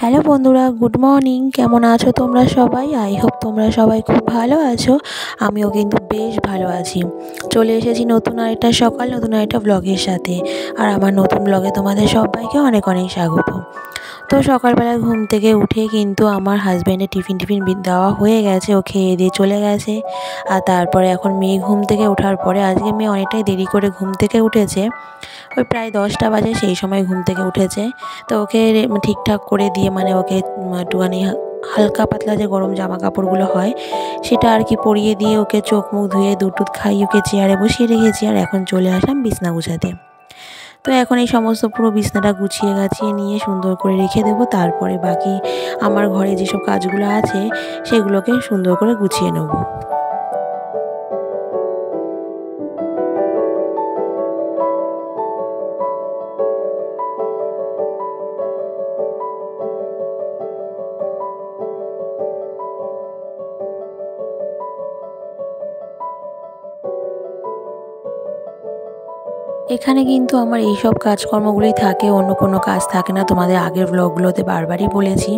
Hello বন্ধুরা, good morning. কেমন আছো তোমরা সবাই? আই হোপ তোমরা সবাই খুব ভালো আছো। আমিও কিন্তু বেশ ভালো আছি। চলে এসেছি নতুন আরেকটা সকাল, নতুন আরেকটা ব্লগের সাথে। আর আমার নতুন ব্লগে তোমাদের সবাইকে অনেক অনেক স্বাগত। তো সকালবেলা ঘুম থেকে উঠে কিন্তু আমার হাজব্যান্ডের টিফিন দেওয়া হয়ে গেছে, ও খেয়ে দিয়ে চলে গেছে। আর তারপরে এখন মেয়ে ঘুম থেকে ওঠার পরে, আজকে মেয়ে অনেকটাই দেরি করে ঘুম থেকে উঠেছে, ওই প্রায় 10টা বাজে সেই সময় ঘুম থেকে উঠেছে। তো ওকে ঠিকঠাক করে দিয়ে ওকে একটুখানি হালকা পাতলা যে গরম জামা কাপড়গুলো হয় সেটা আর কি পরিয়ে দিয়ে ওকে চোখ মুখ ধুয়ে দুধ টুধ খাইয়ে ওকে চেয়ারে বসিয়ে রেখেছি। আর এখন চলে আসলাম বিছনা গুছাতে। তো এখন এই সমস্ত পুরো বিছনাটা গুছিয়ে গাছিয়ে নিয়ে সুন্দর করে রেখে দেবো। তারপরে বাকি আমার ঘরে যেসব কাজগুলো আছে সেগুলোকে সুন্দর করে গুছিয়ে নেবো। এখানে কিন্তু আমার এইসব কাজকর্মগুলোই থাকে, অন্য কোনো কাজ থাকে না। তোমাদের আগের ব্লগগুলোতে বারবারই বলেছি,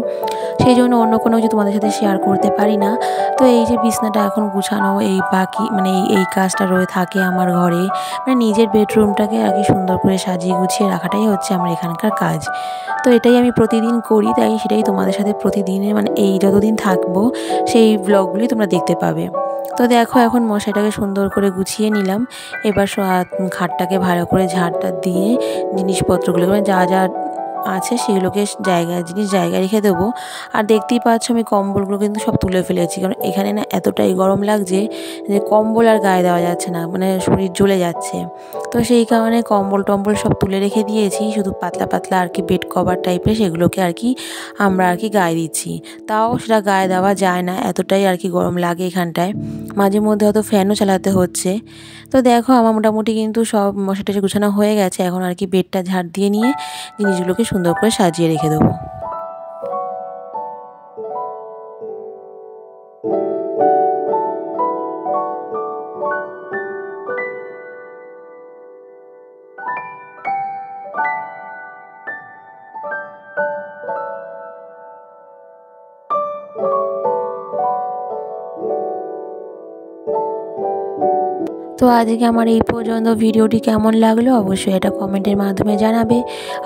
সেই জন্য অন্য কোনো কিছু তোমাদের সাথে শেয়ার করতে পারি না। তো এই যে বিছনাটা এখন গুছানো, এই বাকি এই কাজটা রয়ে থাকে আমার ঘরে, নিজের বেডরুমটাকে আর কি সুন্দর করে সাজিয়ে গুছিয়ে রাখাটাই হচ্ছে আমার এখানকার কাজ। তো এটাই আমি প্রতিদিন করি, তাই সেটাই তোমাদের সাথে প্রতিদিনের এই যতদিন থাকবো সেই ব্লগগুলি তোমরা দেখতে পাবে। তো দেখো এখন মশাইটাকে সুন্দর করে গুছিয়ে নিলাম। এবার খাটটাকে ভালো করে ঝাড়টা দিয়ে জিনিসপত্রগুলোকে যা যা আছে সেগুলোকে জায়গায় রেখে দেবো। আর দেখতেই পাচ্ছ আমি কম্বলগুলো কিন্তু সব তুলে ফেলেছি, কারণ এখানে না এতটাই গরম লাগছে যে কম্বল আর গায়ে দেওয়া যাচ্ছে না, শরীর জ্বলে যাচ্ছে। তো সেই কারণে কম্বল টম্বল সব তুলে রেখে দিয়েছি, শুধু পাতলা পাতলা আর কি বেড কভার টাইপের সেগুলোকে আর কি আমরা আর কি গায়ে দিচ্ছি। তাও সেটা গায়ে দেওয়া যায় না, এতটাই আর কি গরম লাগে এখানটায়। মাঝে মধ্যে হয়তো ফ্যানও চালাতে হচ্ছে। তো দেখো আমার মোটামুটি কিন্তু সব মশা টশা গুছানো হয়ে গেছে। এখন আর কি বেডটা ঝাড় দিয়ে নিয়ে জিনিসগুলোকে সুন্দর করে সাজিয়ে রেখে দেবো। তো আজকে আমার এই পর্যন্ত। ভিডিওটি কেমন লাগলো অবশ্যই এটা কমেন্টের মাধ্যমে জানাবে।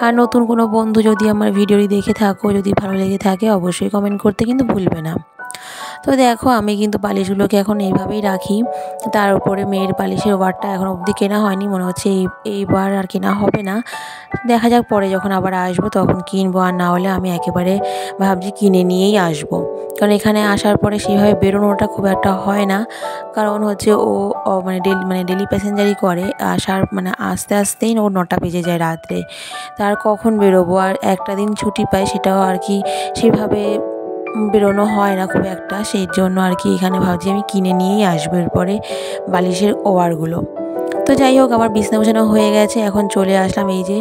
আর নতুন কোনো বন্ধু যদি আমার ভিডিওটি দেখে থাকো, যদি ভালো লেগে থাকে অবশ্যই কমেন্ট করতে কিন্তু ভুলবে না। তো দেখো আমি কিন্তু বালিশগুলোকে এখন এইভাবেই রাখি। তার উপরে মেয়ের বালিশের ওয়ারটা এখন অবধি কেনা হয়নি, মনে হচ্ছে এইবার আর কেনা হবে না। দেখা যাক পরে যখন আবার আসবো তখন কিনবো, আর না হলে আমি একেবারে ভাবছি কিনে নিয়েই আসবো। কারণ এখানে আসার পরে সেইভাবে বেরোনোটা খুব একটা হয় না, কারণ হচ্ছে ও ডেলি প্যাসেঞ্জারই করে। আসতে আসতেই ওর 9টা বেজে যায় রাত্রে। তার কখন বেরোবো, আর একটা দিন ছুটি পাই সেটাও আর কি সেভাবে বেরোনো হয় না খুব একটা। সেই জন্য আর কি এখানে ভাবছি আমি কিনে নিয়েই আসবো এরপরে বালিশের ওয়ারগুলো। তো যাই হোক আমার বিছনা গোছানো হয়ে গেছে, এখন চলে আসলাম এই যে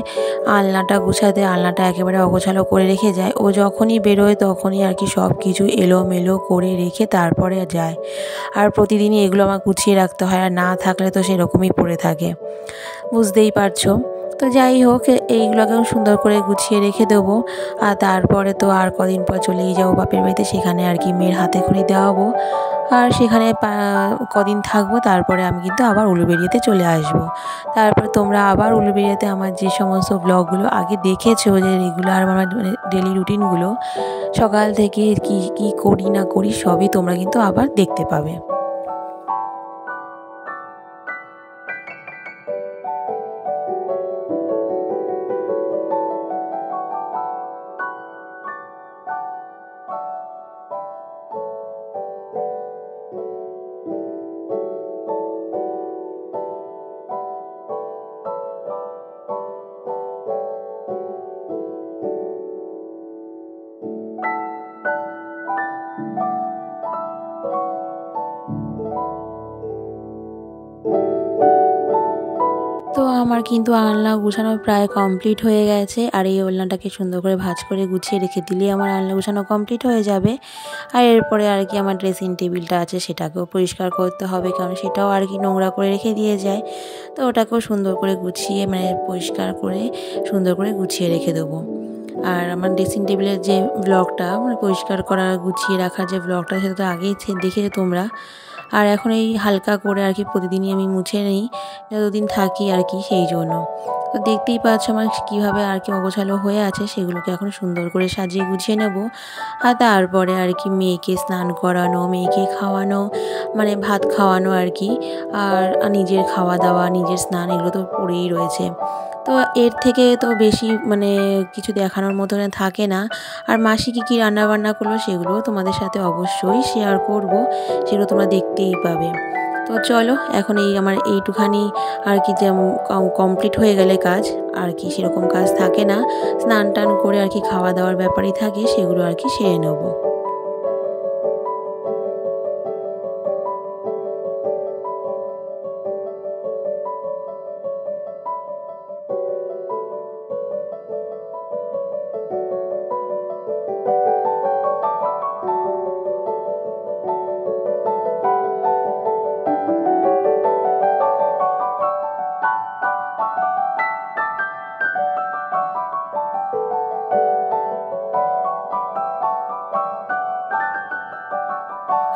আলনাটা গুছাতে। আলনাটা একেবারে অগোছালো করে রেখে যায়, ও যখনই বেরোয় তখনই আর কি সব কিছু এলোমেলো করে রেখে তারপরে যায়। আর প্রতিদিনই এগুলো আমার গুছিয়ে রাখতে হয়, আর না থাকলে তো সেরকমই পড়ে থাকে, বুঝতেই পারছো। তো যাই হোক এইগুলোকে সুন্দর করে গুছিয়ে রেখে দেবো। আর তারপরে তো আর কদিন পর চলেই যাবো বাপের বাড়িতে, সেখানে আর কি মেয়ের হাতে খড়ি দেওয়াবো। আর সেখানে কদিন থাকবো, তারপরে আমি কিন্তু আবার উলুবেড়িয়াতে চলে আসবো। তারপর তোমরা আবার উলুবেড়িয়াতে আমার যে সমস্ত ব্লগগুলো আগে দেখেছো, যে রেগুলার আমার ডেলি রুটিনগুলো, সকাল থেকে কি কি করি না করি সবই তোমরা কিন্তু আবার দেখতে পাবে। আমার কিন্তু আলনা গুছানো প্রায় কমপ্লিট হয়ে গেছে। আর এই ওলনাটাকে সুন্দর করে ভাঁজ করে গুছিয়ে রেখে দিলেই আমার আলনা গুছানো কমপ্লিট হয়ে যাবে। আর এরপরে আর কি আমার ড্রেসিং টেবিলটা আছে সেটাকেও পরিষ্কার করতে হবে, কারণ সেটাও আর কি নোংরা করে রেখে দিয়ে যায়। তো ওটাকেও সুন্দর করে গুছিয়ে মানে পরিষ্কার করে সুন্দর করে গুছিয়ে রেখে দেবো। আর আমার ড্রেসিং টেবিলের যে ব্লগটা মানে পরিষ্কার করা গুছিয়ে রাখার যে ব্লগটা, সেটা তো আগেই দেখেছো তোমরা। আর এখন এই হালকা করে আর কি প্রতিদিনই আমি মুছে নিই, যতদিন থাকি আর কি, সেই জন্য। তো দেখতেই পাচ্ছ আমার কীভাবে আর কি অগোছালো হয়ে আছে, সেগুলোকে এখন সুন্দর করে সাজিয়ে গুছিয়ে নেব। আর তারপরে আর কি মেয়েকে স্নান করানো, মেয়েকে খাওয়ানো, মানে ভাত খাওয়ানো আর কি। আর নিজের খাওয়া দাওয়া, নিজের স্নান, এগুলো তো পড়েই রয়েছে। তো এর থেকে তো বেশি মানে কিছু দেখানোর মতো থাকে না। আর মাসি কী রান্নাবান্না করলো সেগুলোও তোমাদের সাথে অবশ্যই শেয়ার করব, সেগুলো তোমরা দেখতেই পাবে। তো চলো, এখন এই আমার এইটুখানি আর কি যেমন কমপ্লিট হয়ে গেলে কাজ আর কি সেরকম কাজ থাকে না, স্নান টান করে আর কি খাওয়া দাওয়ার ব্যাপারই থাকে, সেগুলো আর কি সেরে নেবো।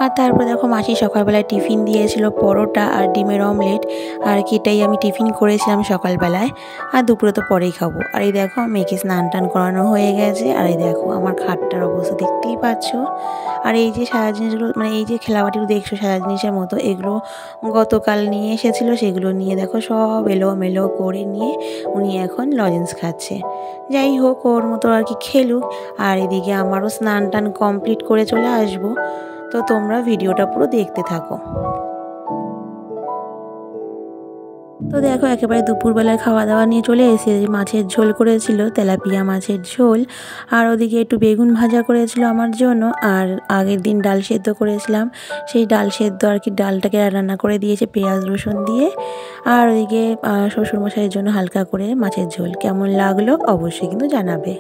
আর তারপরে দেখো মাসি সকালবেলায় টিফিন দিয়েছিল পরোটা আর ডিমের অমলেট, আর কি এটাই আমি টিফিন করেছিলাম সকালবেলায়। আর দুপুরে তো পরেই খাবো। আর এই দেখো মেয়েকে স্নান টান করানো হয়ে গেছে। আর এই দেখো আমার খাটটার অবস্থা দেখতেই পাচ্ছ। আর এই যে সাজা জিনিসগুলো, মানে এই যে খেলাবাটিগুলো দেখছো সাজা জিনিসের মতো, এগুলো গতকাল নিয়ে এসেছিলো। সেগুলো নিয়ে দেখো সব এলোমেলো করে নিয়ে উনি এখন লজেন্স খাচ্ছে। যাই হোক, ওর মতো আর কি খেলুক। আর এদিকে আমারও স্নান টান কমপ্লিট করে চলে আসবো। তো তোমরা ভিডিওটা পুরো দেখতে থাকো। তো দেখো একেবারে দুপুরবেলায় খাওয়া দাওয়া নিয়ে চলে এসে মাছের ঝোল করেছিল, তেলাপিয়া মাছের ঝোল। আর ওদিকে একটু বেগুন ভাজা করেছিল আমার জন্য। আর আগের দিন ডাল সেদ্ধ করেছিলাম, সেই ডাল সেদ্ধ আর কি ডালটাকে রান্না করে দিয়েছে পেঁয়াজ রসুন দিয়ে। আর ওদিকে শ্বশুরমশাইয়ের জন্য হালকা করে মাছের ঝোল। কেমন লাগলো অবশ্যই কিন্তু জানাবে।